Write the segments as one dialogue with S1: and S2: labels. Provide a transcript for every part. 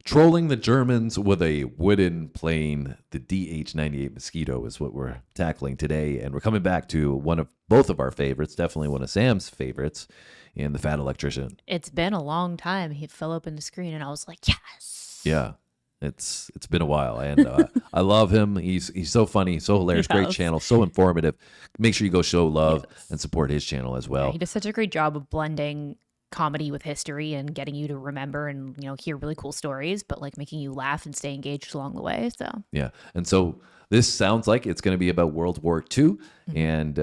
S1: trolling the Germans with a wooden plane. The DH-98 Mosquito is what we're tackling today. And we're coming back to both of our favorites, definitely one of Sam's favorites, in The Fat Electrician.
S2: It's been a long time. He fell open the screen and I was like, yes.
S1: Yeah. It's been a while, and I love him. He's so funny, so hilarious, great channel, so informative. Make sure you go show love and support his channel as well.
S2: Yeah, he does such a great job of blending comedy with history and getting you to remember and hear really cool stories, but like making you laugh and stay engaged along the way. So
S1: yeah, and so this sounds like it's going to be about World War II and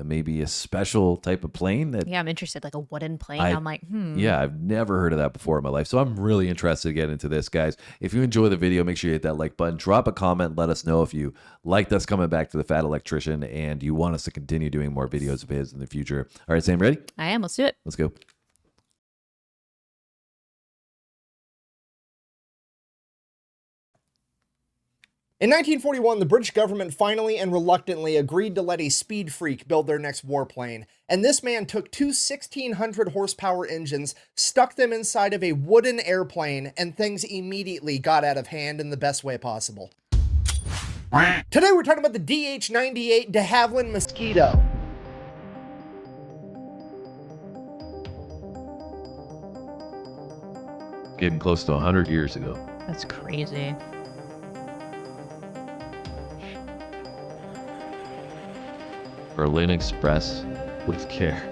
S1: maybe a special type of plane that.
S2: Yeah, I'm interested, like a wooden plane. I'm like,
S1: Yeah, I've never heard of that before in my life, so I'm really interested to get into this, guys. If you enjoy the video, make sure you hit that like button, drop a comment, let us know if you liked us coming back to The Fat Electrician and you want us to continue doing more videos of his in the future. All right, Sam, ready?
S2: I am. Let's do it.
S1: Let's go.
S3: In 1941, the British government finally and reluctantly agreed to let a speed freak build their next warplane, and this man took two 1,600 horsepower engines, stuck them inside of a wooden airplane, and things immediately got out of hand in the best way possible. Today we're talking about the DH-98 de Havilland Mosquito.
S1: Getting close to 100 years ago.
S2: That's crazy.
S1: Berlin Express with care.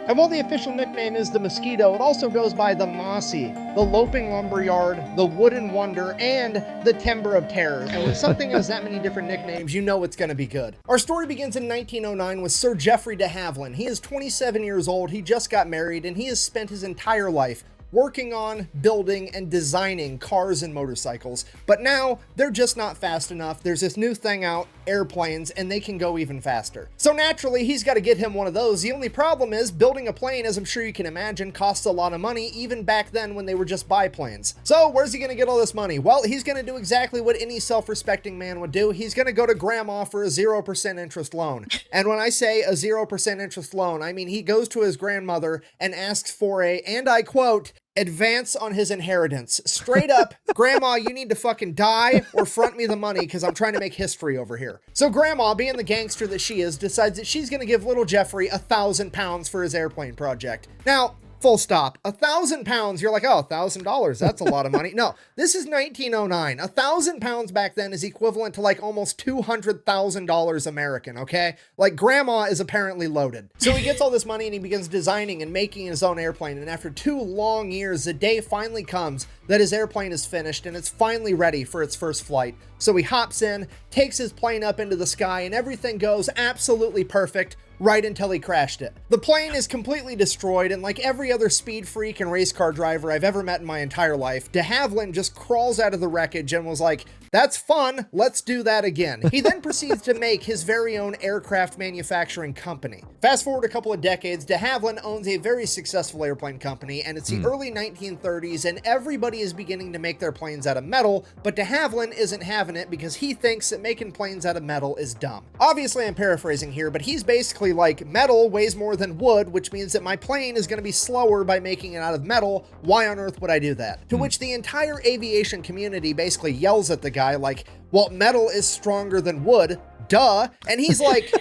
S3: And while the official nickname is the Mosquito, it also goes by the Mossy, the Loping Lumberyard, the Wooden Wonder, and the Timber of Terror. And when something has that many different nicknames, you know it's going to be good. Our story begins in 1909 with Sir Geoffrey de Havilland. He is 27 years old, he just got married, and he has spent his entire life working on, building, and designing cars and motorcycles. But now, they're just not fast enough. There's this new thing out, airplanes, and they can go even faster. So naturally, he's got to get him one of those. The only problem is, building a plane, as I'm sure you can imagine, costs a lot of money, even back then when they were just biplanes. So where's he going to get all this money? Well, he's going to do exactly what any self-respecting man would do. He's going to go to grandma for a 0% interest loan. And when I say a 0% interest loan, I mean he goes to his grandmother and asks for a, and I quote, advance on his inheritance. Straight up, grandma, you need to fucking die or front me the money because I'm trying to make history over here. So grandma, being the gangster that she is, decides that she's going to give little Jeffrey £1,000 for his airplane project. Now, full stop. £1,000, you're like, oh, $1,000, that's a lot of money. No, this is 1909. £1,000 back then is equivalent to like almost $200,000 American, okay? Like grandma is apparently loaded. So he gets all this money and he begins designing and making his own airplane. And after 2 long years, the day finally comes that his airplane is finished and it's finally ready for its first flight. So he hops in, takes his plane up into the sky, and everything goes absolutely perfect right until he crashed it. The plane is completely destroyed, and like every other speed freak and race car driver I've ever met in my entire life, de Havilland just crawls out of the wreckage and was like, that's fun, let's do that again. He then proceeds to make his very own aircraft manufacturing company. Fast forward a couple of decades, de Havilland owns a very successful airplane company, and it's the early 1930s, and everybody is beginning to make their planes out of metal, but de Havilland isn't having it because he thinks that making planes out of metal is dumb. Obviously, I'm paraphrasing here, but he's basically like, metal weighs more than wood, which means that my plane is going to be slower by making it out of metal. Why on earth would I do that? To which the entire aviation community basically yells at the guy like, well, metal is stronger than wood, duh. And he's like,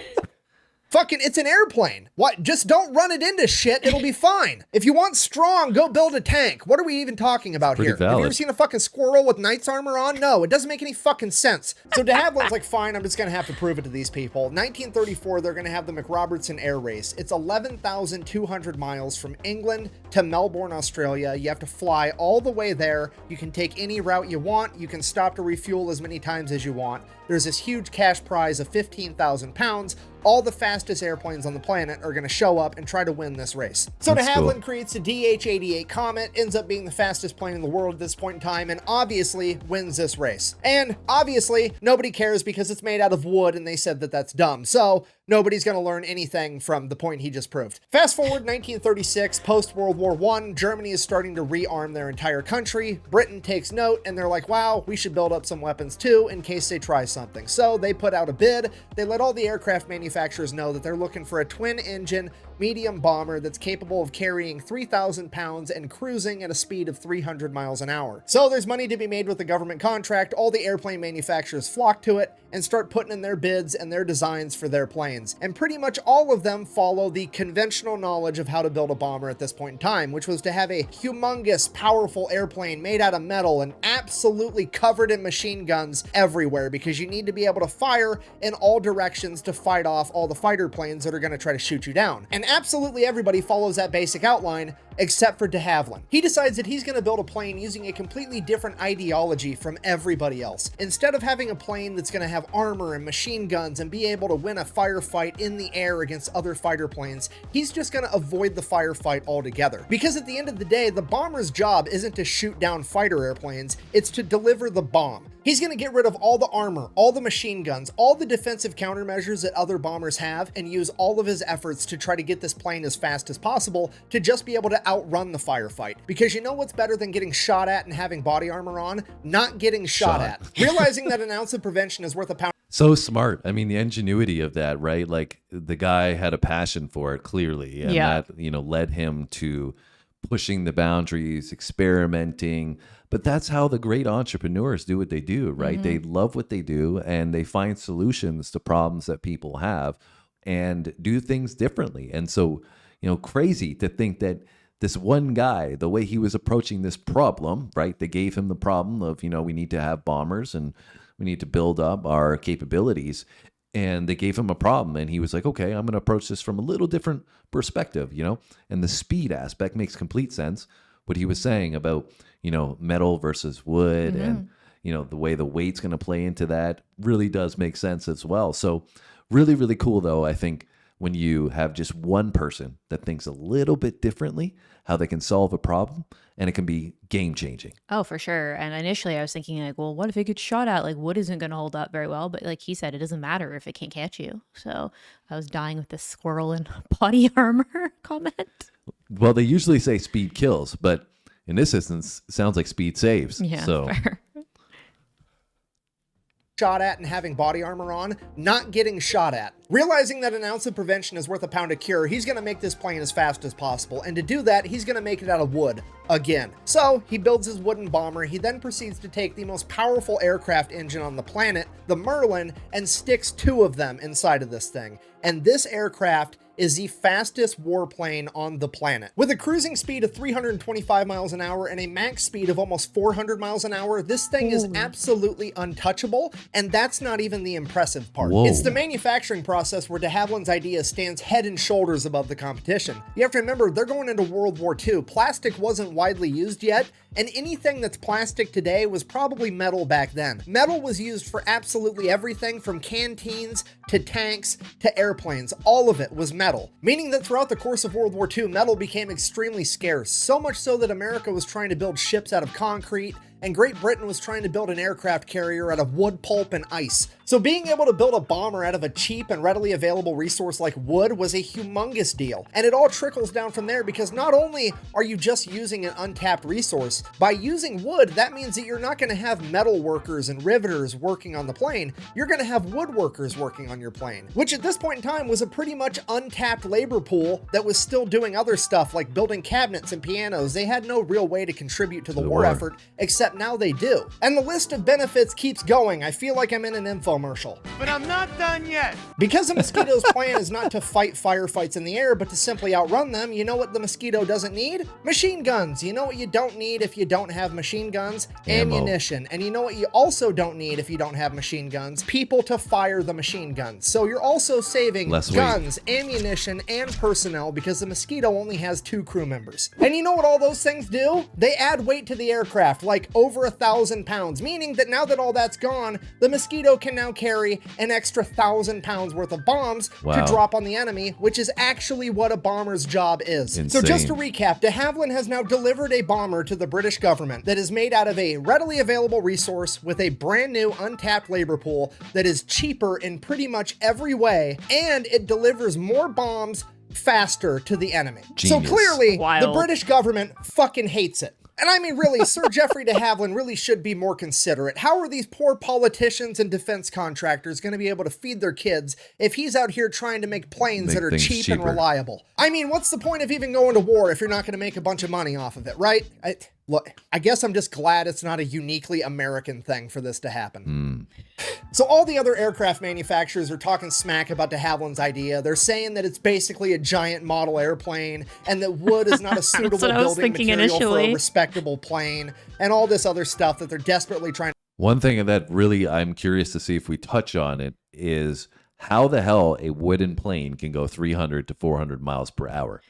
S3: fucking, it's an airplane. What? Just don't run it into shit. It'll be fine. If you want strong, go build a tank. What are we even talking about here?
S1: Valid.
S3: Have you ever seen a fucking squirrel with knight's armor on? No, it doesn't make any fucking sense. So de Havilland's like, fine, I'm just going to have to prove it to these people. 1934, they're going to have the McRobertson Air Race. It's 11,200 miles from England to Melbourne, Australia. You have to fly all the way there. You can take any route you want. You can stop to refuel as many times as you want. There's this huge cash prize of £15,000. All the fastest airplanes on the planet are going to show up and try to win this race. So de Havilland creates a DH-88 Comet, ends up being the fastest plane in the world at this point in time, and obviously wins this race. And obviously, nobody cares because it's made out of wood and they said that that's dumb. So nobody's going to learn anything from the point he just proved. Fast forward 1936, post-World War I, Germany is starting to rearm their entire country. Britain takes note and they're like, wow, we should build up some weapons too in case they try something. So they put out a bid. They let all the aircraft manufacturers know that they're looking for a twin-engine medium bomber that's capable of carrying 3,000 pounds and cruising at a speed of 300 miles an hour. So there's money to be made with the government contract. All the airplane manufacturers flock to it and start putting in their bids and their designs for their planes. And pretty much all of them follow the conventional knowledge of how to build a bomber at this point in time, which was to have a humongous, powerful airplane made out of metal and absolutely covered in machine guns everywhere, because you need to be able to fire in all directions to fight off all the fighter planes that are going to try to shoot you down. And absolutely everybody follows that basic outline, except for de Havilland. He decides that he's going to build a plane using a completely different ideology from everybody else. Instead of having a plane that's going to have armor and machine guns and be able to win a firefight in the air against other fighter planes, he's just going to avoid the firefight altogether. Because at the end of the day, the bomber's job isn't to shoot down fighter airplanes, it's to deliver the bomb. He's going to get rid of all the armor, all the machine guns, all the defensive countermeasures that other bombers have, and use all of his efforts to try to get this plane as fast as possible to just be able to outrun the firefight. Because you know what's better than getting shot at and having body armor on? Not getting shot at. Realizing that an ounce of prevention is worth a pound.
S1: So smart. I mean, the ingenuity of that, right? Like, the guy had a passion for it, clearly, and that, led him to pushing the boundaries, experimenting. But that's how the great entrepreneurs do what they do, right? They love what they do, and they find solutions to problems that people have and do things differently. And so, crazy to think that this one guy, the way he was approaching this problem, right? They gave him the problem of, we need to have bombers and we need to build up our capabilities. And they gave him a problem, and he was like, okay, I'm going to approach this from a little different perspective, and the speed aspect makes complete sense. What he was saying about, metal versus wood and, the way the weight's going to play into that really does make sense as well. So really, really cool, though, I think, when you have just one person that thinks a little bit differently, how they can solve a problem, and it can be game changing.
S2: Oh, for sure. And initially I was thinking like, well, what if it gets shot at? Like, wood isn't going to hold up very well. But like he said, it doesn't matter if it can't catch you. So I was dying with this squirrel in body armor comment.
S1: Well, they usually say speed kills, but in this instance, it sounds like speed saves.
S2: Yeah,
S1: so.
S2: fair.
S3: Shot at and having body armor on, not getting shot at. Realizing that an ounce of prevention is worth a pound of cure, he's going to make this plane as fast as possible, and to do that, he's going to make it out of wood again. So he builds his wooden bomber. He then proceeds to take the most powerful aircraft engine on the planet, the Merlin, and sticks 2 of them inside of this thing. And this aircraft is the fastest warplane on the planet. With a cruising speed of 325 miles an hour and a max speed of almost 400 miles an hour, this thing is absolutely untouchable, and that's not even the impressive part.
S1: Whoa.
S3: It's the manufacturing process where de Havilland's idea stands head and shoulders above the competition. You have to remember, they're going into World War II. Plastic wasn't widely used yet, and anything that's plastic today was probably metal back then. Metal was used for absolutely everything from canteens to tanks to airplanes. All of it was metal, meaning that throughout the course of World War II, metal became extremely scarce, so much so that America was trying to build ships out of concrete, and Great Britain was trying to build an aircraft carrier out of wood pulp and ice. So being able to build a bomber out of a cheap and readily available resource like wood was a humongous deal. And it all trickles down from there, because not only are you just using an untapped resource, by using wood, that means that you're not going to have metal workers and riveters working on the plane. You're going to have woodworkers working on your plane, which at this point in time was a pretty much untapped labor pool that was still doing other stuff like building cabinets and pianos. They had no real way to contribute to the war effort, except now they do. And the list of benefits keeps going. I feel like I'm in an infomercial.
S4: But I'm not done yet.
S3: Because the Mosquito's plan is not to fight firefights in the air, but to simply outrun them, you know what the Mosquito doesn't need? Machine guns. You know what you don't need if you don't have machine guns? Ammunition. And you know what you also don't need if you don't have machine guns? People to fire the machine guns. So you're also saving guns, ammunition, and personnel, because the Mosquito only has 2 crew members. And you know what all those things do? They add weight to the aircraft, like over 1,000 pounds, meaning that now that all that's gone, the Mosquito can now carry an extra 1,000 pounds worth of bombs to drop on the enemy, which is actually what a bomber's job is.
S1: Insane.
S3: So just to recap, de Havilland has now delivered a bomber to the British government that is made out of a readily available resource with a brand new untapped labor pool that is cheaper in pretty much every way, and it delivers more bombs faster to the enemy.
S1: Genius.
S3: So clearly,
S2: Wild.
S3: the British government fucking hates it. And I mean, really, Sir Geoffrey de Havilland really should be more considerate. How are these poor politicians and defense contractors going to be able to feed their kids if he's out here trying to make planes that are
S1: things
S3: cheap and
S1: cheaper.
S3: reliable? I mean, what's the point of even going to war if you're not going to make a bunch of money off of it, right? Look, I guess I'm just glad it's not a uniquely American thing for this to happen. So all the other aircraft manufacturers are talking smack about de Havilland's idea. They're saying that it's basically a giant model airplane and that wood is not a suitable
S2: what I was
S3: building
S2: thinking
S3: material for a
S2: initially.
S3: respectable plane and all this other stuff that they're desperately trying.
S1: One thing that really I'm curious to see if we touch on it is how the hell a wooden plane can go 300 to 400 miles per hour.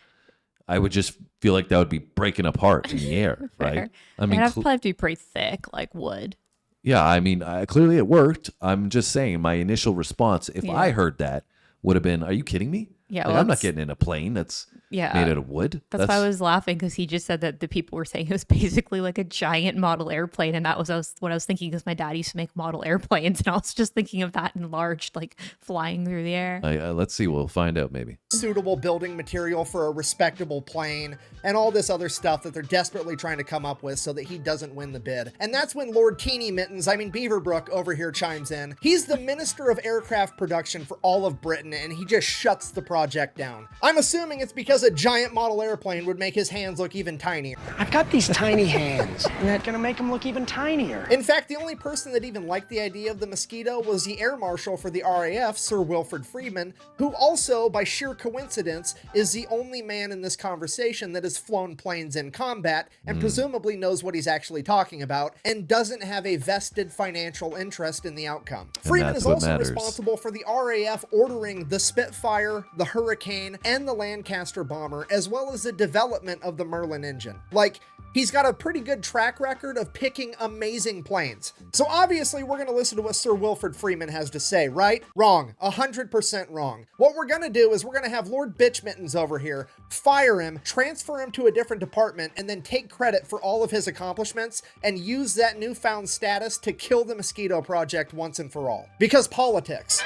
S1: I would just feel like that would be breaking apart in the air, right?
S2: Fair.
S1: I mean,
S2: It'd have to probably be pretty thick, like wood.
S1: yeah, I mean, clearly it worked. I'm just saying my initial response, if I heard that, would have been, are you kidding me?
S2: Yeah,
S1: Like,
S2: well,
S1: I'm not
S2: it's-
S1: getting in a plane that's
S2: Yeah.
S1: made out of wood.
S2: That's why I was laughing, because he just said that the people were saying it was basically like a giant model airplane, and that was what I was thinking, because my dad used to make model airplanes, and I was just thinking of that enlarged, like flying through the air.
S1: Let's see. We'll find out maybe.
S3: Suitable building material for a respectable plane and all this other stuff that they're desperately trying to come up with so that he doesn't win the bid. And that's when Lord Teeny Mittens, Beaverbrook over here chimes in. He's the Minister of Aircraft Production for all of Britain, and he just shuts the project down. I'm assuming it's because a giant model airplane would make his hands look even tinier.
S4: I've got these tiny hands, and that's gonna make them look even tinier.
S3: In fact, the only person that even liked the idea of the Mosquito was the Air Marshal for the RAF, Sir Wilfrid Freeman, who also, by sheer coincidence, is the only man in this conversation that has flown planes in combat and presumably knows what he's actually talking about and doesn't have a vested financial interest in the outcome. Freeman
S1: that's
S3: is
S1: what
S3: also
S1: matters.
S3: responsible for the RAF ordering the Spitfire, the Hurricane, and the Lancaster bomber, as well as the development of the Merlin engine. Like, he's got a pretty good track record of picking amazing planes. So obviously we're going to listen to what Sir Wilfrid Freeman has to say, right? Wrong. 100% wrong. What we're going to do is we're going to have Lord Bitchmittens over here, fire him, transfer him to a different department, and then take credit for all of his accomplishments and use that newfound status to kill the Mosquito project once and for all. Because politics.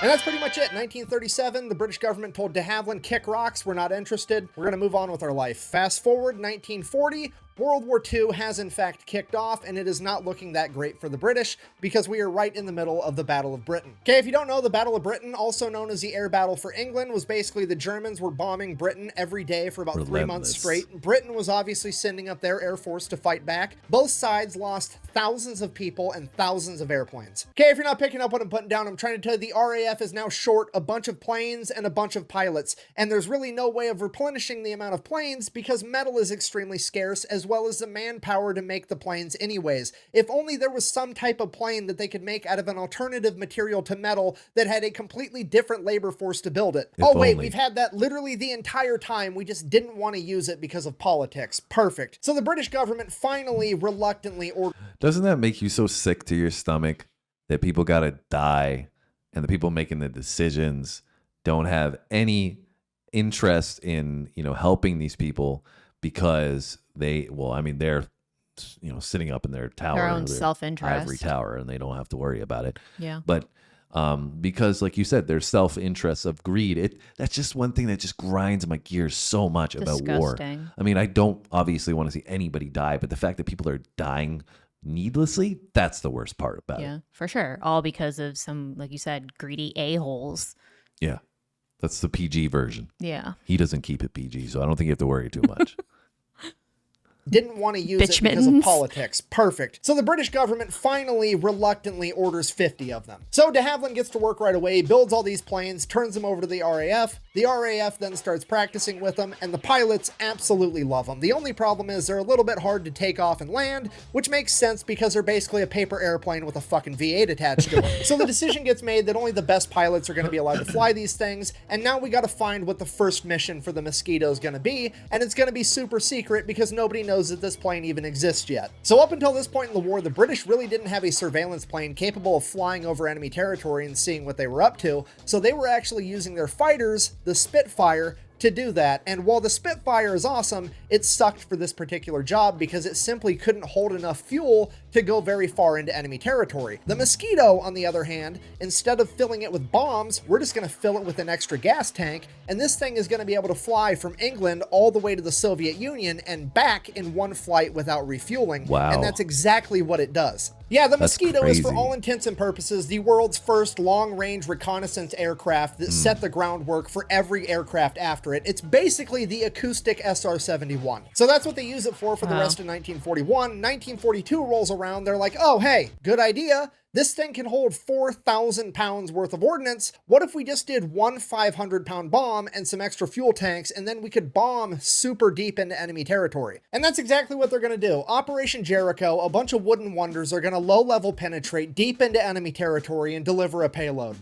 S3: And that's pretty much it. 1937, the British government told de Havilland, kick rocks, we're not interested. We're going to move on with our life. Fast forward, 1940, World War II has in fact kicked off, and it is not looking that great for the British because we are right in the middle of the Battle of Britain. Okay, if you don't know, the Battle of Britain, also known as the Air Battle for England, was basically the Germans were bombing Britain every day for about 3 months
S1: Relentless.
S3: straight. Britain was obviously sending up their air force to fight back. Both sides lost thousands of people and thousands of airplanes. Okay, if you're not picking up what I'm putting down, I'm trying to tell you the RAF is now short a bunch of planes and a bunch of pilots, and there's really no way of replenishing the amount of planes because metal is extremely scarce, as well as the manpower to make the planes anyways. If only there was some type of plane that they could make out of an alternative material to metal that had a completely different labor force to build it.
S1: If
S3: Oh wait,
S1: only.
S3: we've had that literally the entire time. We just didn't want to use it because of politics. Perfect. So the British government finally reluctantly ordered.
S1: Doesn't that make you so sick to your stomach that people got to die and the people making the decisions don't have any interest in, helping these people because they're, sitting up in their tower,
S2: Their own
S1: their
S2: self-interest.
S1: ivory tower, and they don't have to worry about it.
S2: Yeah.
S1: But because, like you said, there's self-interest of greed. That's just one thing that just grinds my gears so much about war.
S2: Disgusting.
S1: I mean, I don't obviously want to see anybody die, but the fact that people are dying needlessly, that's the worst part about it.
S2: Yeah, for sure. All because of some, like you said, greedy a-holes.
S1: Yeah. That's the PG version.
S2: Yeah.
S1: He doesn't keep it PG, so I don't think you have to worry too much.
S3: Didn't want to use
S2: Bitch
S3: it because of
S2: mittens.
S3: politics. Perfect. So the British government finally reluctantly orders 50 of them. So de Havilland gets to work right away, builds all these planes, turns them over to the RAF. The RAF then starts practicing with them, and the pilots absolutely love them. The only problem is they're a little bit hard to take off and land, which makes sense because they're basically a paper airplane with a fucking V8 attached to it. So the decision gets made that only the best pilots are going to be allowed to fly these things, and now we got to find what the first mission for the Mosquito is going to be, and it's going to be super secret because nobody knows that this plane even exists yet. So up until this point in the war, the British really didn't have a surveillance plane capable of flying over enemy territory and seeing what they were up to, so they were actually using their fighters, the Spitfire, to do that, and while the Spitfire is awesome, it sucked for this particular job because it simply couldn't hold enough fuel to go very far into enemy territory. The Mosquito, on the other hand, instead of filling it with bombs, we're just going to fill it with an extra gas tank, and this thing is going to be able to fly from England all the way to the Soviet Union and back in one flight without refueling.
S1: Wow.
S3: And that's exactly what it does. Yeah, the Mosquito is, for all intents and purposes, the world's first long-range reconnaissance aircraft that set the groundwork for every aircraft after it. It's basically the acoustic SR-71. So that's what they use it for the rest of 1941. 1942 rolls around, they're like, oh, hey, good idea. This thing can hold 4,000 pounds worth of ordnance. What if we just did one 500-pound bomb and some extra fuel tanks, and then we could bomb super deep into enemy territory? And that's exactly what they're going to do. Operation Jericho, a bunch of wooden wonders are going to low-level penetrate deep into enemy territory and deliver a payload.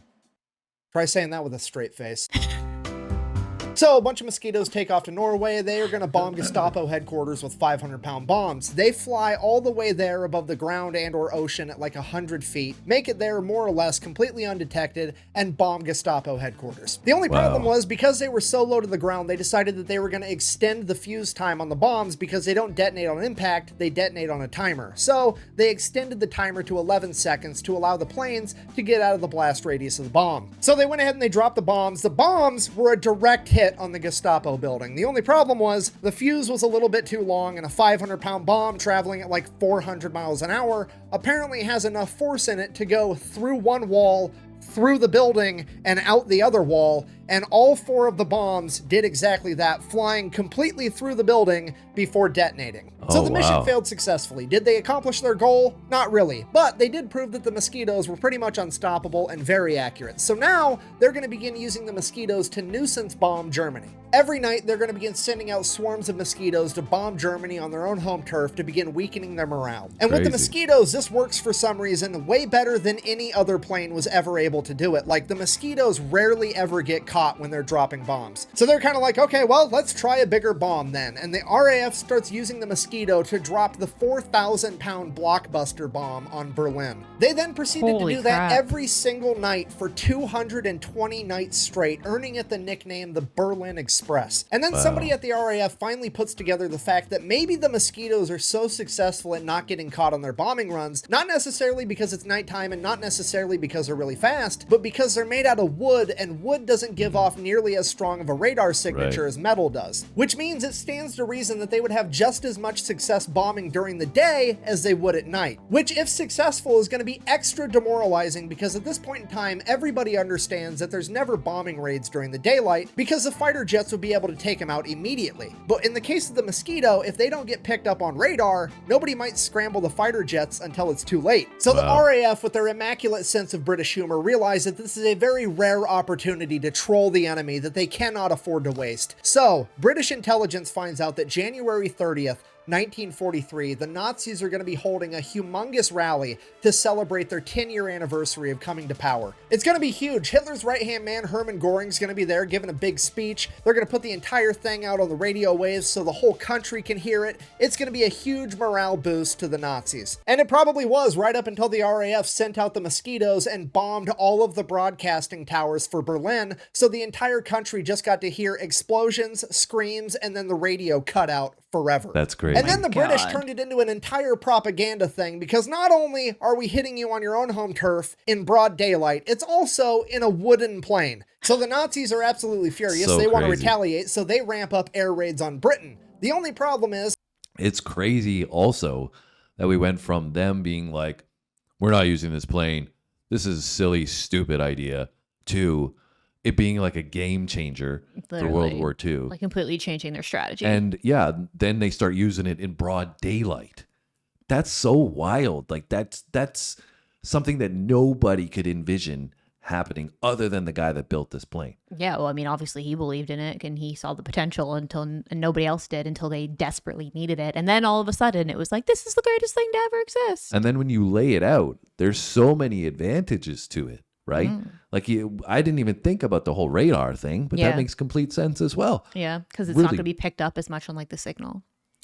S3: Try saying that with a straight face. So a bunch of Mosquitoes take off to Norway. They are going to bomb Gestapo headquarters with 500-pound bombs. They fly all the way there above the ground and or ocean at like 100 feet, make it there more or less completely undetected, and bomb Gestapo headquarters. The only problem was, because they were so low to the ground, they decided that they were going to extend the fuse time on the bombs because they don't detonate on impact, they detonate on a timer. So they extended the timer to 11 seconds to allow the planes to get out of the blast radius of the bomb. So they went ahead and they dropped the bombs. The bombs were a direct hit on the Gestapo building. The only problem was the fuse was a little bit too long, and a 500-pound bomb traveling at like 400 miles an hour apparently has enough force in it to go through one wall, through the building, and out the other wall, and all 4 of the bombs did exactly that, flying completely through the building before detonating. So the mission failed successfully. Did they accomplish their goal? Not really, but they did prove that the Mosquitoes were pretty much unstoppable and very accurate. So now they're going to begin using the Mosquitoes to nuisance bomb Germany. Every night, they're going to begin sending out swarms of Mosquitoes to bomb Germany on their own home turf to begin weakening their morale. And with the Mosquitoes, this works for some reason way better than any other plane was ever able to do it. Like, the Mosquitoes rarely ever get caught when they're dropping bombs. So they're kind of like, okay, well, let's try a bigger bomb then. And the RAF starts using the Mosquito to drop the 4,000-pound blockbuster bomb on Berlin. They then proceeded to do that every single night for 220 nights straight, earning it the nickname the Berlin Express. And then somebody at the RAF finally puts together the fact that maybe the Mosquitoes are so successful at not getting caught on their bombing runs, not necessarily because it's nighttime and not necessarily because they're really fast, but because they're made out of wood, and wood doesn't give off nearly as strong of a radar signature as metal does. Which means it stands to reason that they would have just as much success bombing during the day as they would at night. Which, if successful, is going to be extra demoralizing because at this point in time, everybody understands that there's never bombing raids during the daylight because the fighter jets would be able to take them out immediately. But in the case of the Mosquito, if they don't get picked up on radar, nobody might scramble the fighter jets until it's too late. So the RAF, with their immaculate sense of British humor, realize that this is a very rare opportunity to troll the enemy that they cannot afford to waste. So British intelligence finds out that January 30th, 1943, the Nazis are going to be holding a humongous rally to celebrate their 10-year anniversary of coming to power. It's going to be huge. Hitler's right-hand man, Hermann Göring's going to be there giving a big speech. They're going to put the entire thing out on the radio waves so the whole country can hear it. It's going to be a huge morale boost to the Nazis. And it probably was, right up until the RAF sent out the Mosquitoes and bombed all of the broadcasting towers for Berlin, so the entire country just got to hear explosions, screams, and then the radio cut out forever.
S1: That's great.
S3: And then the British turned it into an entire propaganda thing, because not only are we hitting you on your own home turf in broad daylight, it's also in a wooden plane. So the Nazis are absolutely furious. They want to retaliate, so they ramp up air raids on Britain. The only problem is,
S1: it's crazy also that we went from them being like, we're not using this plane, this is a silly, stupid idea, to it being like a game changer for World War II.
S2: Like completely changing their strategy.
S1: And yeah, then they start using it in broad daylight. That's so wild. Like that's something that nobody could envision happening other than the guy that built this plane.
S2: Yeah, well, I mean, obviously he believed in it and he saw the potential and nobody else did until they desperately needed it. And then all of a sudden it was like, this is the greatest thing to ever exist.
S1: And then when you lay it out, there's so many advantages to it. Right? Like I didn't even think about the whole radar thing, but that makes complete sense as well.
S2: Yeah, because it's not going to be picked up as much on like the signal.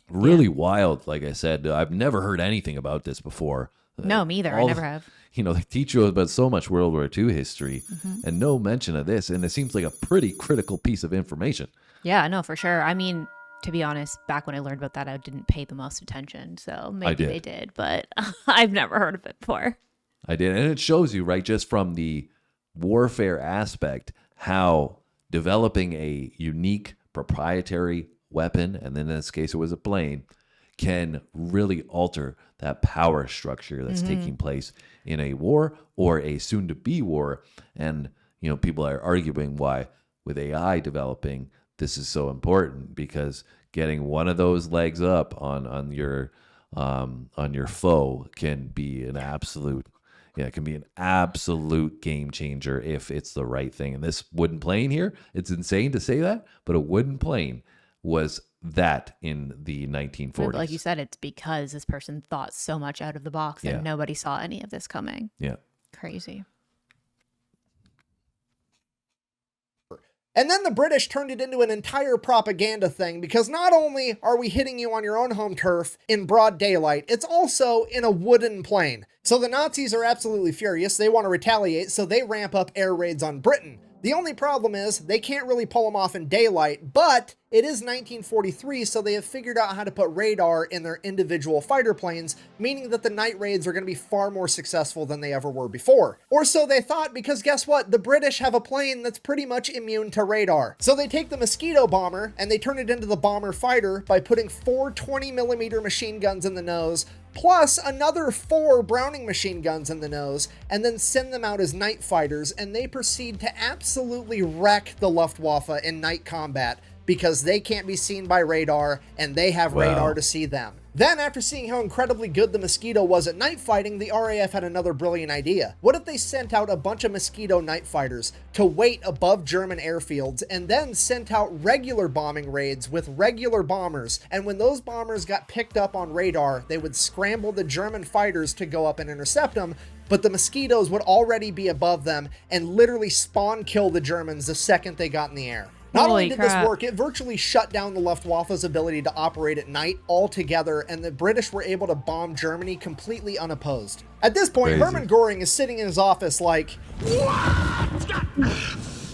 S1: Really wild. Like I said, I've never heard anything about this before.
S2: No, me either. I never have.
S1: You know, they teach you about so much World War II history and no mention of this. And it seems like a pretty critical piece of information.
S2: Yeah, no, for sure. I mean, to be honest, back when I learned about that, I didn't pay the most attention. So maybe they did, but I've never heard of it before.
S1: I did. And it shows you, right, just from the warfare aspect, how developing a unique proprietary weapon, and then in this case it was a plane, can really alter that power structure that's taking place in a war or a soon-to-be war. And, you know, people are arguing why, with AI developing, this is so important, because getting one of those legs up on your foe can be an absolute game changer if it's the right thing. And this wooden plane here, it's insane to say that, but a wooden plane was that in the 1940s.
S2: Like you said, it's because this person thought so much out of the box and nobody saw any of this coming.
S1: Yeah.
S2: Crazy.
S3: And then the British turned it into an entire propaganda thing, because not only are we hitting you on your own home turf in broad daylight, it's also in a wooden plane. So the Nazis are absolutely furious. They want to retaliate, so they ramp up air raids on Britain. The only problem is they can't really pull them off in daylight, but it is 1943, so they have figured out how to put radar in their individual fighter planes, meaning that the night raids are going to be far more successful than they ever were before. Or so they thought, because guess what? The British have a plane that's pretty much immune to radar. So they take the Mosquito bomber and they turn it into the bomber fighter by putting 4 20mm machine guns in the nose, plus another 4 Browning machine guns in the nose, and then send them out as night fighters, and they proceed to absolutely wreck the Luftwaffe in night combat, because they can't be seen by radar, and they have radar to see them. Then, after seeing how incredibly good the Mosquito was at night fighting, the RAF had another brilliant idea. What if they sent out a bunch of Mosquito night fighters to wait above German airfields, and then sent out regular bombing raids with regular bombers, and when those bombers got picked up on radar, they would scramble the German fighters to go up and intercept them, but the Mosquitoes would already be above them and literally spawn kill the Germans the second they got in the air. Not only did this work, it virtually shut down the Luftwaffe's ability to operate at night altogether, and the British were able to bomb Germany completely unopposed. At this point, Hermann Göring is sitting in his office like,
S5: What?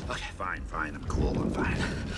S5: Okay, fine, I'm cool, I'm fine.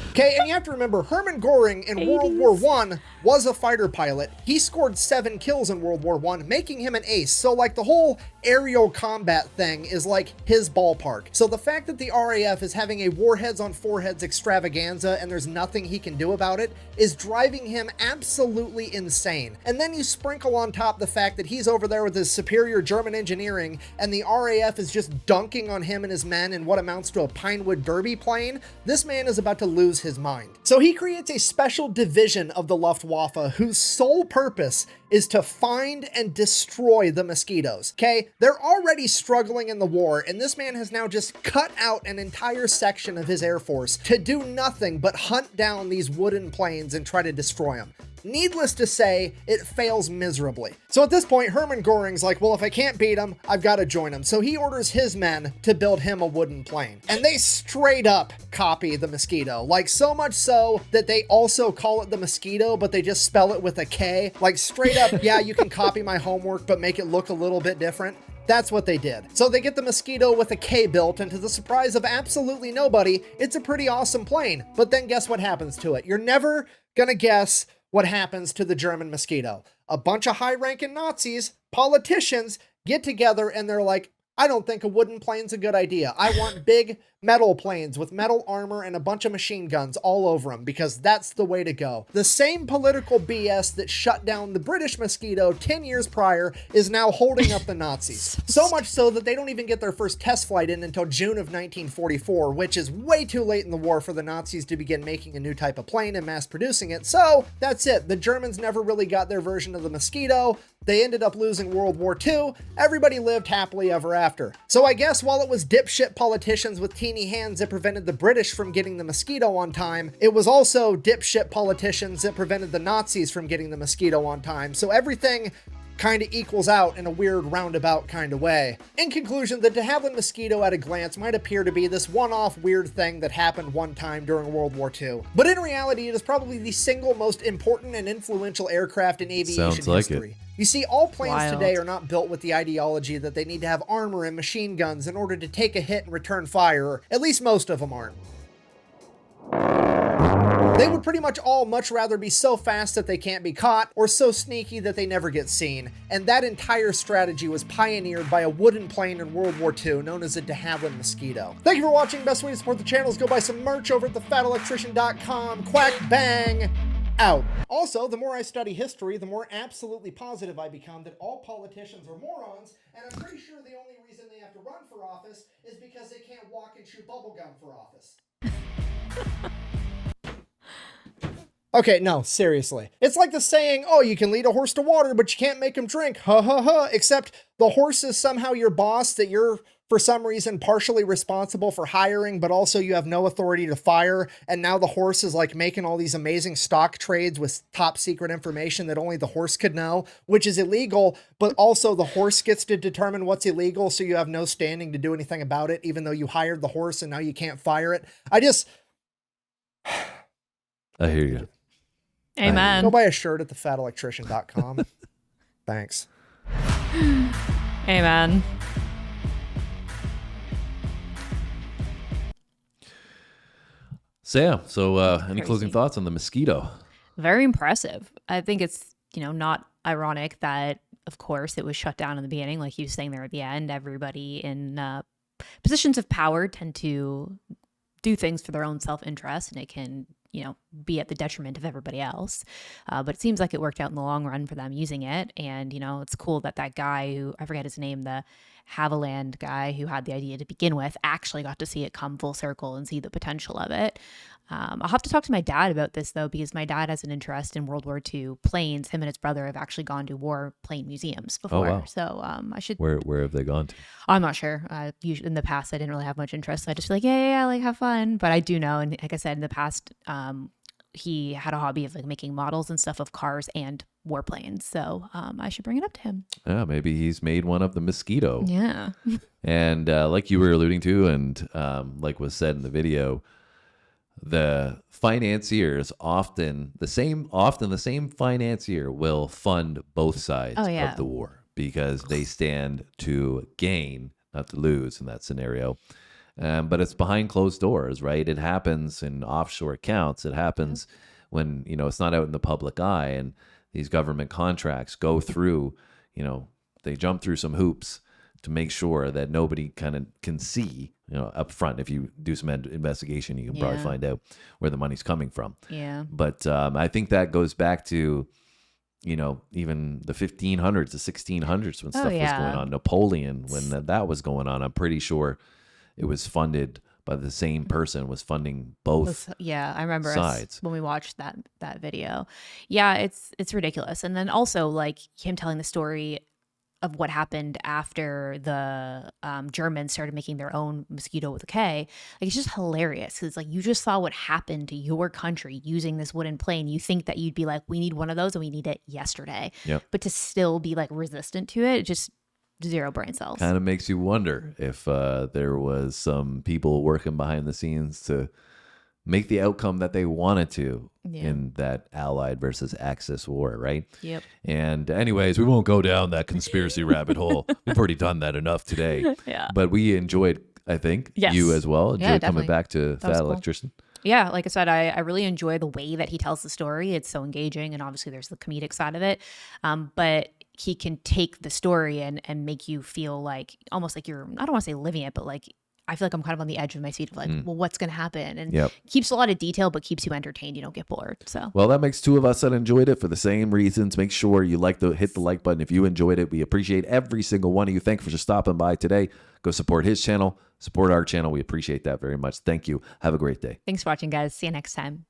S3: Okay, and you have to remember, Hermann Göring in World War I was a fighter pilot. He scored 7 kills in World War I, making him an ace. So, like, the whole aerial combat thing is like his ballpark. So the fact that the RAF is having a warheads on foreheads extravaganza and there's nothing he can do about it is driving him absolutely insane. And then you sprinkle on top the fact that he's over there with his superior German engineering, and the RAF is just dunking on him and his men in what amounts to a Pinewood Derby plane. This man is about to lose his mind. So he creates a special division of the Luftwaffe whose sole purpose is to find and destroy the Mosquitoes. Okay, they're already struggling in the war, and this man has now just cut out an entire section of his Air Force to do nothing but hunt down these wooden planes and try to destroy them. Needless to say, it fails miserably. So at this point, Hermann Göring's like, well, if I can't beat him, I've got to join him. So he orders his men to build him a wooden plane. And they straight up copy the Mosquito. Like, so much so that they also call it the Mosquito, but they just spell it with a K. Like, straight up, yeah, you can copy my homework, but make it look a little bit different. That's what they did. So they get the Mosquito with a K built, and to the surprise of absolutely nobody, it's a pretty awesome plane. But then guess what happens to it? You're never gonna guess what happens to the German Mosquito. A bunch of high-ranking Nazis, politicians, get together and they're like, I don't think a wooden plane's a good idea. I want big metal planes with metal armor and a bunch of machine guns all over them, because that's the way to go. The same political BS that shut down the British Mosquito 10 years prior is now holding up the Nazis. So much so that they don't even get their first test flight in until June of 1944, which is way too late in the war for the Nazis to begin making a new type of plane and mass producing it. So that's it. The Germans never really got their version of the Mosquito. They ended up losing World War II. Everybody lived happily ever after. So I guess while it was dipshit politicians with teeny hands that prevented the British from getting the Mosquito on time, it was also dipshit politicians that prevented the Nazis from getting the Mosquito on time. So everything kind of equals out in a weird roundabout kind of way. In conclusion, the de Havilland Mosquito at a glance might appear to be this one-off weird thing that happened one time during World War II, but in reality it is probably the single most important and influential aircraft in aviation history. You see, all planes today are not built with the ideology that they need to have armor and machine guns in order to take a hit and return fire, or at least most of them aren't. They would pretty much all much rather be so fast that they can't be caught, or so sneaky that they never get seen. And that entire strategy was pioneered by a wooden plane in World War II known as a de Havilland Mosquito. Thank you for watching. Best way to support the channel is go buy some merch over at thefatelectrician.com. Quack bang! Out. Also, the more I study history, the more absolutely positive I become that all politicians are morons, and I'm pretty sure the only reason they have to run for office is because they can't walk and chew bubblegum for office. Okay, no, seriously. It's like the saying, oh, you can lead a horse to water, but you can't make him drink. Ha ha ha. Except the horse is somehow your boss that you're, for some reason, partially responsible for hiring, but also you have no authority to fire. And now the horse is like making all these amazing stock trades with top secret information that only the horse could know, which is illegal, but also the horse gets to determine what's illegal. So you have no standing to do anything about it, even though you hired the horse and now you can't fire it. I
S1: hear you.
S2: Amen.
S3: Go buy a shirt at thefatelectrician.com. Thanks.
S2: Amen.
S1: Sam, so any closing thoughts on the Mosquito?
S2: Very impressive. I think it's, not ironic that, of course, it was shut down in the beginning, like he was saying there at the end. Everybody in positions of power tend to do things for their own self-interest, and it can, be at the detriment of everybody else. But it seems like it worked out in the long run for them using it. And, it's cool that that guy who, I forget his name, the Havilland guy who had the idea to begin with, actually got to see it come full circle and see the potential of it. I'll have to talk to my dad about this, though, because my dad has an interest in World War II planes. Him and his brother have actually gone to warplane museums before.
S1: Oh, wow.
S2: So I should...
S1: Where have they gone to?
S2: I'm not sure. Usually in the past, I didn't really have much interest. So I just feel like, yeah, like have fun. But I do know. And like I said, in the past, he had a hobby of like making models and stuff of cars and warplanes. So I should bring it up to him.
S1: Yeah, maybe he's made one of the Mosquito.
S2: Yeah.
S1: And like you were alluding to, and like was said in the video, the financiers often the same financier will fund both sides of the war because they stand to gain, not to lose in that scenario. But it's behind closed doors, right? It happens in offshore accounts. It happens when, it's not out in the public eye, and these government contracts go through, they jump through some hoops to make sure that nobody kind of can see, up front. If you do some investigation, you can probably find out where the money's coming from.
S2: Yeah.
S1: But I think that goes back to, even the 1500s, the 1600s when stuff was going on. Napoleon, when that was going on, I'm pretty sure it was funded by the same person, was funding both.
S2: Yeah, I remember
S1: sides
S2: when we watched that video. Yeah, it's ridiculous. And then also like him telling the story of what happened after the Germans started making their own Mosquito with a K. Like, it's just hilarious because it's like you just saw what happened to your country using this wooden plane. You think that you'd be like, we need one of those and we need it yesterday.
S1: Yep.
S2: But to still be like resistant to it, just zero brain cells.
S1: Kind of makes you wonder if there was some people working behind the scenes to make the outcome that they wanted to in that Allied versus Axis war, right?
S2: Yep.
S1: And anyways, we won't go down that conspiracy rabbit hole. We've already done that enough today.
S2: Yeah.
S1: But we enjoyed, I think, you as well. Enjoyed coming back to Fat Electrician.
S2: Yeah, like I said, I really enjoy the way that he tells the story. It's so engaging, and obviously there's the comedic side of it. But he can take the story and make you feel like almost like you're, I don't want to say living it, but like I feel like I'm kind of on the edge of my seat of like, well, what's going to happen? And keeps a lot of detail, but keeps you entertained. You don't get bored. So,
S1: well, that makes two of us that enjoyed it for the same reasons. Make sure you hit the like button if you enjoyed it. We appreciate every single one of you. Thank you for just stopping by today. Go support his channel, support our channel. We appreciate that very much. Thank you. Have a great day.
S2: Thanks for watching, guys. See you next time.